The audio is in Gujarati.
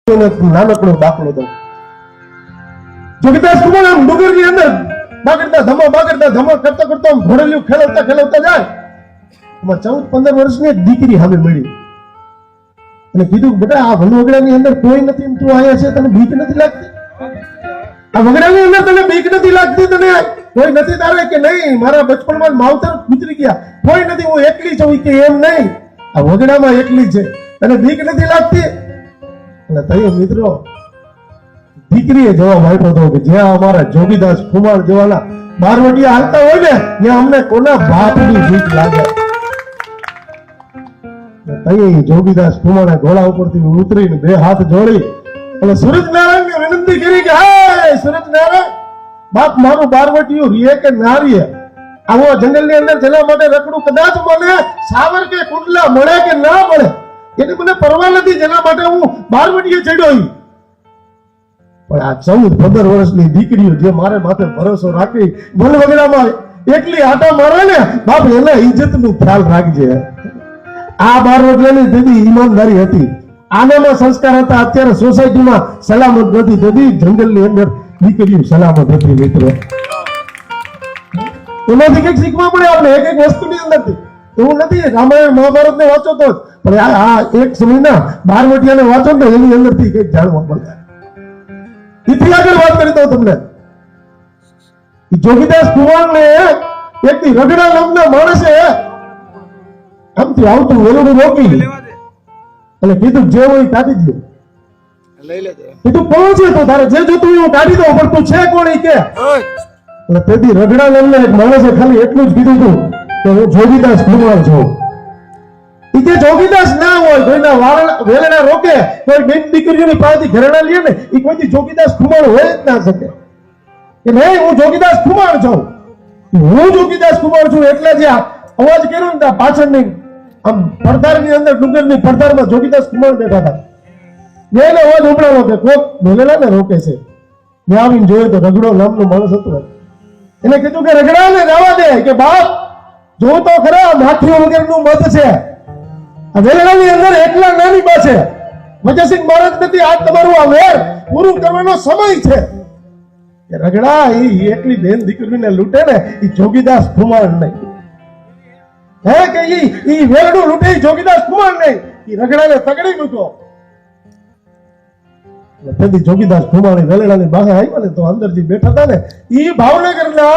નાનકડો દાખલો દઉં. જોગીદાસ કુમાર આમ ડુંગરની અંદર બાગડતા ધમા કરતા કરતા ઘોડેલિયું ખેલવતા જાય. એમાં 14-15 વર્ષની એક દીકરી સામે મળી અને કીધું, બેટા આ વનવગડાની અંદર કોઈ નથી, તું આયા છે, તને બીક નથી લાગતી? આ વગડાની અંદર તને બીક નથી લાગતી? તને કોઈ નથી તારે? કે નહીં, મારા બચપણમાં માવતર ગુજરી ગયા, કોઈ નથી, હું એકલી છું. કે એમ નહીં, આ વગડામાં એકલી છે, તને બીક નથી લાગતી? અને તયો મિત્રો દીકરીએ જવાબ આપ્યો હતો કે જ્યાં અમારા જોગીદાસ કુમાર જેવાના બારવટીયા હાલતા હોય ને, ત્યાં અમને કોના બાપની બીક લાગે? તઈ જોગીદાસ કુમારે ઘોડા ઉપરથી ઉતરીને બે હાથ જોડી અને સૂરજનારાયણને વિનંતી કરી કે હે સૂરજનારાયણ, બાપ મારું બારવટીયું રીએ કે ના રીએ, આવો જંગલની અંદર જલા માટે રખડું, કદાચ મને સાવર કે કુંડલા મળે કે ના મળે એની મને પરવા નથી, જેના માટે હું બારવટીએ ચડ્યો. પણ આ 14-15 વર્ષની દીકરીઓ જે મારે માથે ભરોસો રાખી વનવગડામાં એકલી આટા મારે ને, બાપ એના ઇજ્જતનું ખ્યાલ રાખજે. આ બારવટીયાની દીદી ઈમાનદારી હતી, આનામાં સંસ્કાર હતા. અત્યારે સોસાયટીમાં સલામત નથી થતી, જંગલની અંદર દીકરીઓ સલામત હતી. મિત્રો એમાંથી કંઈક શીખવા મળે આપણે એક એક વસ્તુની અંદરથી. એવું નથી રામાયણ મહાભારત ને વાંચો તો, પણ આ એક સમયના બારવટીયાને વાંચો તો એની અંદરથી કંઈક જાણવા મળે. એથી આગળ વાત કરી દઉં તમને. જોગીદાસ કુમારને એક રગડા નામના માણસે આમથી આવતું વેલું રોકી અને કીધું જે હોય કાઢી દો. કીધું પહોંચે તો તારે જે જોતું હું કાઢી દઉં, પણ તું છે કોણ? કે એટલે તેથી રગડા નામના એક માણસે ખાલી એટલું જ કીધું હતું કે હું જોગીદાસ કુમાર છું. ઈ કે જોગીદાસ ના હોય, કોઈના વેલણા રોકે, કોઈ બેન દીકરીઓની પાસેથી ઘરેણા લે ને, ઈ કોઈથી જોગીદાસ કુમાર હોય જ ના શકે. કે નહીં, હું જોગીદાસ કુમાર છું, હું જોગીદાસ કુમાર છું. એટલે જે અવાજ કર્યો ને ત્યાં પાછળની આમ પડદારની અંદર, ડુંગરની પડદારમાં જોગીદાસ કુમાર બેઠા હતા. એને અવાજ ઉપડાવો કે કોક વેલણાને રોકે છે. મેં આવીને જોયો તો રગડો નામનો માણસ હતો. એને કીધું કે રગડાને જવા દે, કે બાપ જો તો ખરા માખીઓ વગરનું મત છે, આ વેલણાની અંદર એકલા નાની બા છે, વજયસિંહ મહારાજ નથી. આજ તમારું આ વેર પૂરું કરવાનો સમય છે. કે રગડા ઈ એકલી બેન દીકરીને લૂંટે ને, ઈ જોગીદાસ કુમાર નહીં. હે કે ઈ વેરડું લૂંટે જોગીદાસ કુમાર નહીં, ઈ રગડાને તગડી મૂકો. તેથી જોગીદાસ કુમાર વેલણાની બહાર આવ્યા ને તો અંદર જે બેઠા હતા ને, ઈ ભાવનગરના